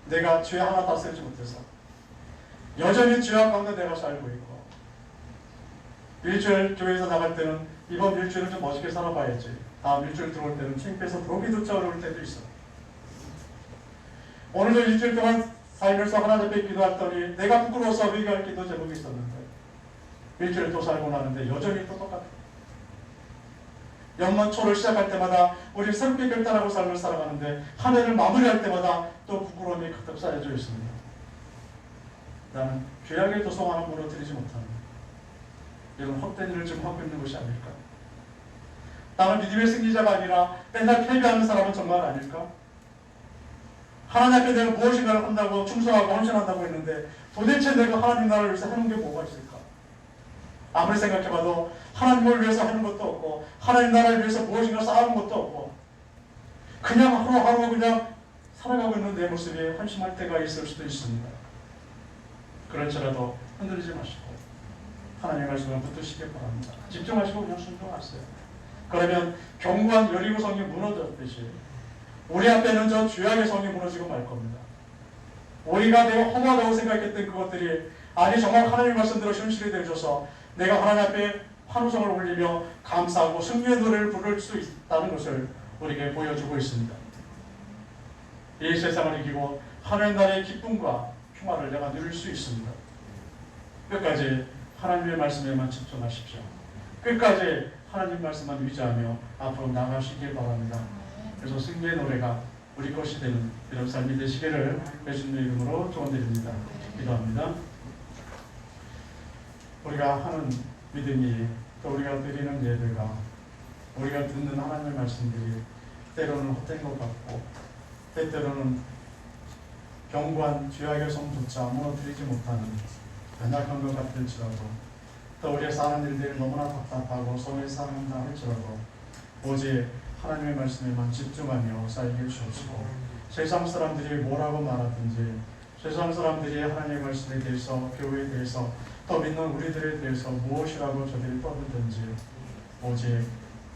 내가 죄 하나 다스리지 못해서 여전히 죄악 가운데 내가 살고 있고 일주일 교회에서 나갈 때는 이번 일주일은 좀 멋있게 살아봐야지 다음 일주일 들어올 때는 창피해서 보기조차 어려울 때도 있어. 오늘도 일주일 동안 살면서 하나님 앞에 기도했더니 내가 부끄러워서 회개할 기도 제목이 있었는데 일주일 또 살고 나는데 여전히 또 똑같아. 연말초를 시작할 때마다 우리 새롭게 결단하고 삶을 살아가는데 한 해를 마무리할 때마다 또 부끄러움이 가득 쌓여져 있습니다. 나는 죄악의 도성 하나 무너뜨리지 못하는 이런 헛된 일을 지금 하고 있는 것이 아닐까? 나는 믿음의 승리자가 아니라 맨날 패배하는 사람은 정말 아닐까? 하나님 앞에 내가 무엇인가를 한다고 충성하고 헌신한다고 했는데 도대체 내가 하나님 나라를 위해서 하는 게 뭐가 있을까? 아무리 생각해봐도 하나님을 위해서 하는 것도 없고 하나님 나라를 위해서 무엇인가 쌓아놓은 것도 없고 그냥 하루하루 그냥 살아가고 있는 내 모습이 한심할 때가 있을 수도 있습니다. 그럴지라도 흔들리지 마시고 하나님의 말씀을 붙드시기 바랍니다. 집중하시고 그냥 순종하세요. 그러면 견고한 여리고성이 무너졌듯이 우리 앞에는 저 죄악의 성이 무너지고 말 겁니다. 우리가 내가 험하다고 생각했던 그것들이 아니 정말 하나님의 말씀대로 현실이 되어져서 내가 하나님 앞에 환호성을 올리며 감사하고 승리의 노래를 부를 수 있다는 것을 우리에게 보여주고 있습니다. 이 세상을 이기고 하나님 나라의 기쁨과 평화를 내가 누릴 수 있습니다. 끝까지 하나님의 말씀에만 집중하십시오. 끝까지 하나님 말씀만 의지하며 앞으로 나가시길 바랍니다. 그래서 승리의 노래가 우리 것이 되는 이런 삶이 되시기를 예수님의 이름으로 축원드립니다. 기도합니다. 우리가 하는 믿음이 또 우리가 드리는 예배가 우리가 듣는 하나님의 말씀들이 때로는 헛된 것 같고 때때로는 견고한 죄악의 성조차 무너뜨리지 못하는 연약한 것 같을지라도 또 우리의 사는 일들이 너무나 답답하고 손에 쌓는다 할지라도 오직 하나님의 말씀에만 집중하며 살게 주옵시고 세상 사람들이 뭐라고 말하든지 세상 사람들이 하나님의 말씀에 대해서 교회에 대해서 또 믿는 우리들에 대해서 무엇이라고 저들이 떠들든지 오직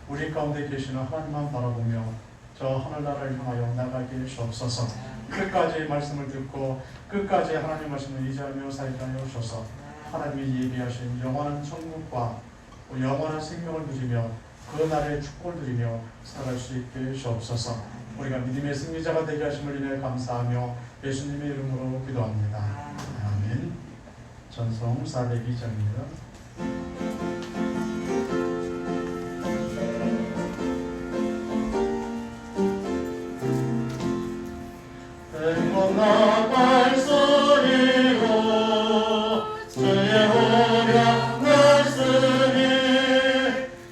우리 가운데 계시는 하나님만 바라보며 저 하늘나라를 향하여 나가게 주옵소서. 끝까지 말씀을 듣고 끝까지 하나님 말씀을 의지하며 살게 하여 주셔서 하나님이 예비하신 영원한 천국과 영원한 생명을 누리며 그 날의 축복을 누리며 살아갈 수 있게 주옵소서. 우리가 믿음의 승리자가 되게 하심을 인해 감사하며 예수님의 이름으로 기도합니다. 아멘. 전송 402장입니다. 나팔 소리로 주의 오병 말씀이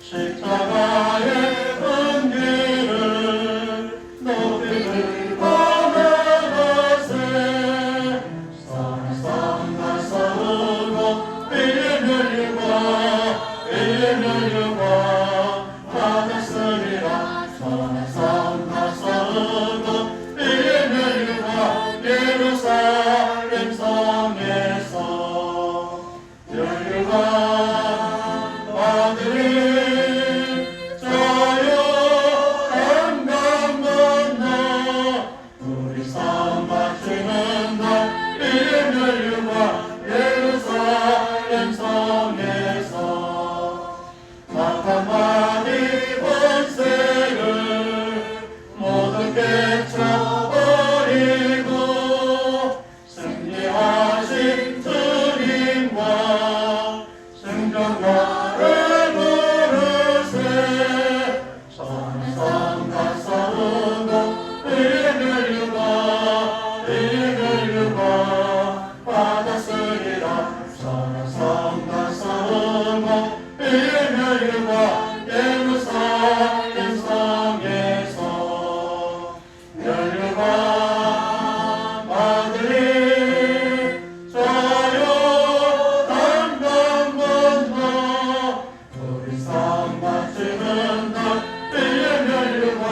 십자가의 은기를 높이 들고 나가세 성성과 싸우고 일멸과 받았으리라 성성과 싸우고 예루살렘 성에서 열류가 아들이 자유 강강 건너 우리 싸움 바치는 날 열류가 예루살렘 성에서 나타나니 권세를 모두 깨쳐버리고 승리하신 주님과 승전가를 부르세 성성과 싸우고 일멸류가 받았으리라 성성과 싸우고 일멸류가 예루살렘 성에서 멸류가 아들이 자유 강강 건너 우리 싸움 바치는 날 일멸류가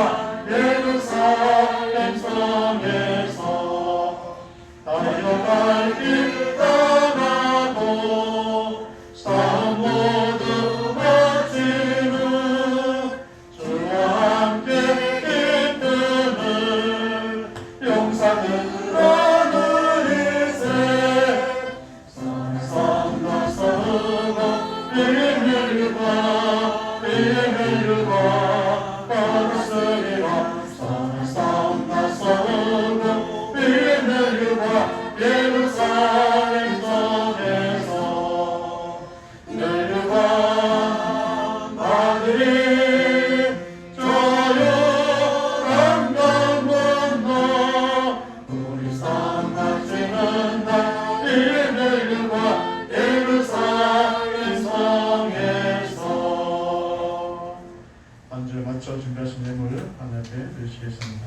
예루살렘 성에서 달려갈 길 떠나고 싸움 모두 마치는 주와 함께 기쁨을 용사는 하늘이세 성과 싸우고 일멸류가 받았으리라 성과 싸우고 일멸류가 예루살렘 성에서 멸류가 아들이 자유 강강 건너 우리 싸움 바치는 날 일멸류가 예루살렘 성에서 반주를 맞춰 준비하신 예물 하나님 앞에 드리시겠습니다.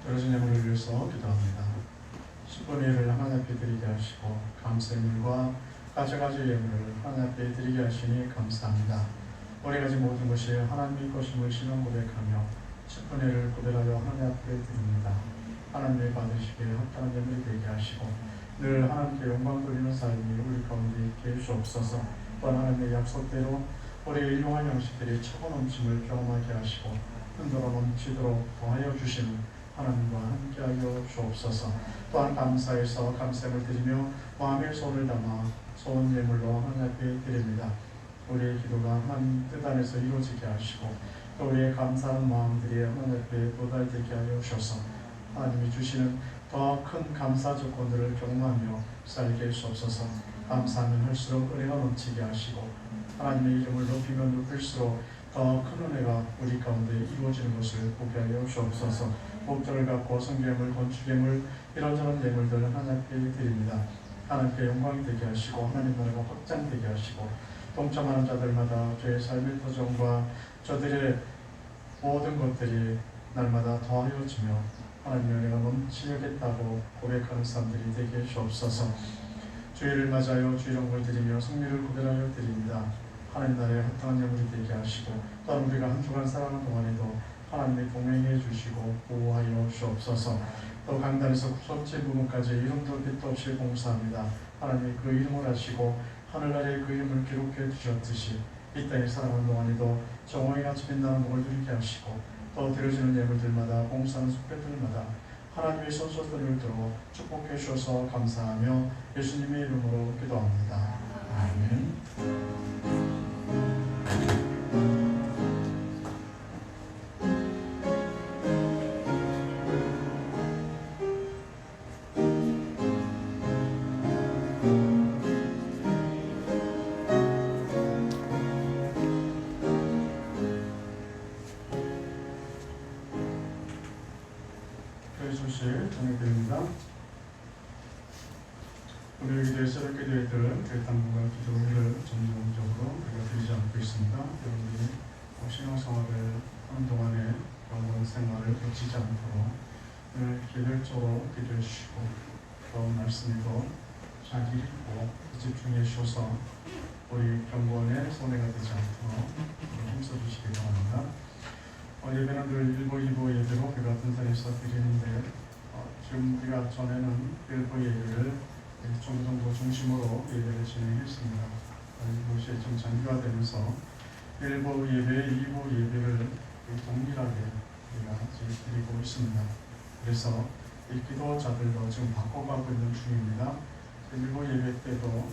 떨어진 예물을 위해서 기도합니다. 10분의 1을 하나님 앞에 드리게 하시고 감사의 물과 가져가지 예물을 하나님 앞에 드리게 하시니 감사합니다. 우리 가진 모든 것이 하나님의 것임을 신앙 고백하며 10분의 1을 고백하여 하나님 앞에 드립니다. 하나님의 받으시기에 합당한 예물이 되게 하시고 늘 하나님께 영광 돌리는 삶이 우리 가운데 있게 주옵소서. 또한 하나님의 약속대로 우리의 일용할 양식들이 차고 넘침을 경험하게 하시고 흔들어 넘치도록 도하여 주시는 하나님과 함께하여 주옵소서. 또한 감사해서 감사를 드리며 마음의 손을 담아 소원 예물로 하나님 앞에 드립니다. 우리의 기도가 하나님 뜻 안에서 이루어지게 하시고 또 우리의 감사하는 마음들이 하나님 앞에 도달되게 하여 주셔서 하나님이 주시는 더 큰 감사 조건들을 경험하며 살게 하시옵소서. 감사하면 할수록 은혜가 넘치게 하시고 하나님의 이름을 높이면 높일수록 더 큰 은혜가 우리 가운데 이루어지는 것을 보게 하여 주옵소서. 목표를 갖고 성경을 건축예물 이런저런 예물들을 하나님 앞에 드립니다. 하나님께 영광이 되게 하시고 하나님 나라가 확장되게 하시고 동참하는 자들마다 저의 삶의 터전과 저들의 모든 것들이 날마다 더하여지며 하나님의 은혜가 넘치겠다고 고백하는 사람들이 되게 주옵소서. 주일을 맞아요 주일원을 드리며 성리를 구별하여 드립니다. 하나님 나라에 합당한 예물이 되게 하시고 또한 우리가 한 주간 살아가는 동안에도 하나님의 동행해 주시고 보호하여 주옵소서. 또 강단에서 구석지 부분까지 이름도 빛도 없이 봉사합니다. 하나님이 그 이름을 하시고 하늘나라에 그 이름을 기록해 두셨듯이 이 땅에 살아가는 동안에도 정오에 같이 빛나는 복을 누리게 하시고 또 드려지는 예물들마다 봉사하는 숙배들마다 하나님의 손소리를 들어 축복해 주셔서 감사하며 예수님의 이름으로 기도합니다. 아멘. 소식 전해드립니다. 오늘 기도에 새롭게 기도회들은 당분간 기도회를 전문적으로 우리가 드리지 않고 있습니다. 여러분들이 신앙생활을 하는 동안에 영원 생활을 놓치지 않도록 오늘 개별적으로 기도해 주시고 또 말씀에도 잘 읽고 집중해 주셔서 우리 경건의 손해가 되지 않도록 힘써주시기 바랍니다. 예배는 늘 1부, 2부 예배로 그 같은 자리에서 드리는데 지금 우리가 전에는 1부 예배를 정정부 중심으로 예배를 진행했습니다. 이것이 좀 장기화되면서 1부 예배, 2부 예배를 동일하게 우리가 드리고 있습니다. 그래서 이 기도자들도 지금 바꿔가고 있는 중입니다. 1부 예배 때도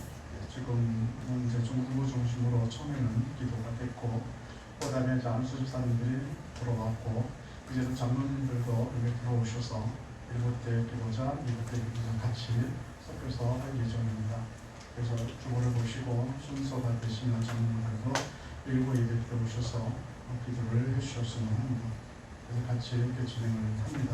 지금 이제 정부 중심으로 처음에는 기도가 됐고 그 다음에 안수 집사님들이 들어왔고 이제는 장로님들도 여기 들어오셔서 1부 때 기도자, 2부 때 기도자 같이 섞여서 할 예정입니다. 그래서 주보를 보시고 순서가 되시는 장로님들도 1부 예배 때 오셔서 기도를 해주셨으면 합니다. 그래서 같이 이렇게 진행을 합니다.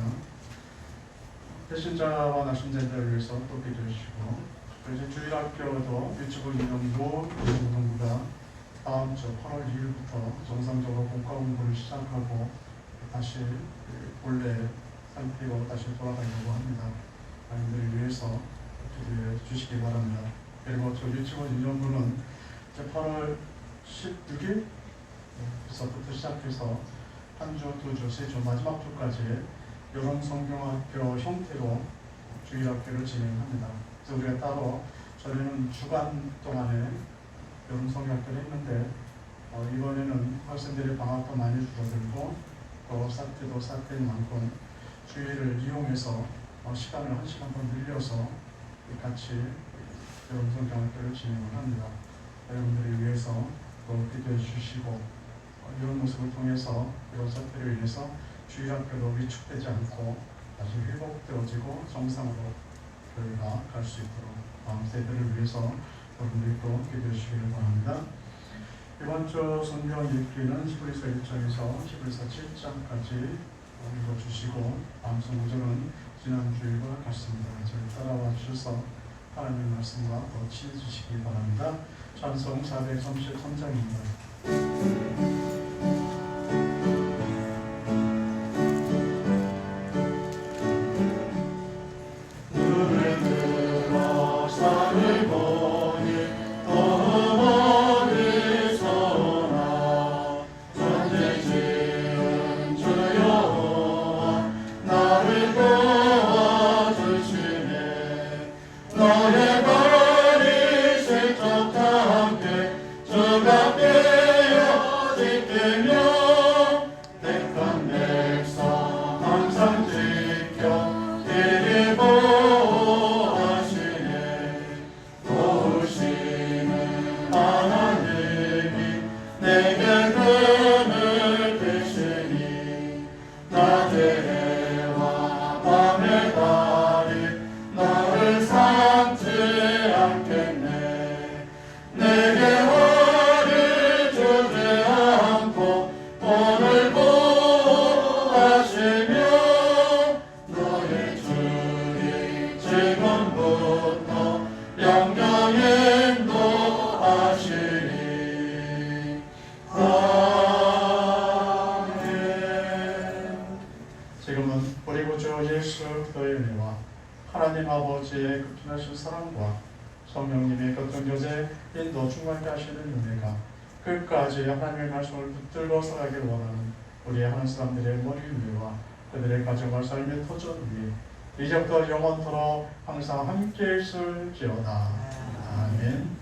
배신자와 낙심자들을 위해서 또 기도해 주시고 이제 주일학교도 유치부 인원도 고등부가 다음 주 8월 2일부터 정상적으로 본과 공부를 시작하고 다시 본래 상태로 다시 돌아가려고 합니다. 아이들을 위해서 기도해 주시기 바랍니다. 그리고 저 유치부 인원부는 8월 16일부터 시작해서 한 주, 두 주, 세 주, 마지막 주까지 여름 성경학교 형태로 주일학교를 진행합니다. 그래서 우리가 따로 저희는 주간 동안에 여름 성경학교를 했는데 이번에는 학생들의 방학도 많이 줄어들고 또 사태도 사태인 만큼 주일을 이용해서 시간을 1시간 더 늘려서 같이 여름 성경학교를 진행을 합니다. 여러분들을 위해서 또 기도해 주시고 이런 모습을 통해서 이런 사태로 인해서 주일학교도 위축되지 않고 다시 회복되어지고 정상으로 교회가 갈 수 있도록 다음 세대를 위해서 여러분들도 기도해 주시기를 바랍니다. 이번 주 성경 읽기는 히브리서 1장에서 히브리서 7장까지 읽어주시고 다음 성구절은 지난주일과 같습니다. 저를 따라와 주셔서 하나님의 말씀과 더 친해지시기 바랍니다. 찬송 433장입니다. 너의 발이 슬쩍 함께 주 앞에 그리스도의 은혜와 하나님 아버지의 극진하신 사랑과 성령님의 곁은 교제 인도 충만케 하시는 은혜가 끝까지 하나님의 말씀을 붙들고 살아가길 원하는 우리 하는 사람들의 머리 위와 그들의 가정과 삶의 터전 위에 이제부터 영원토록 항상 함께 있을지어다. 아멘.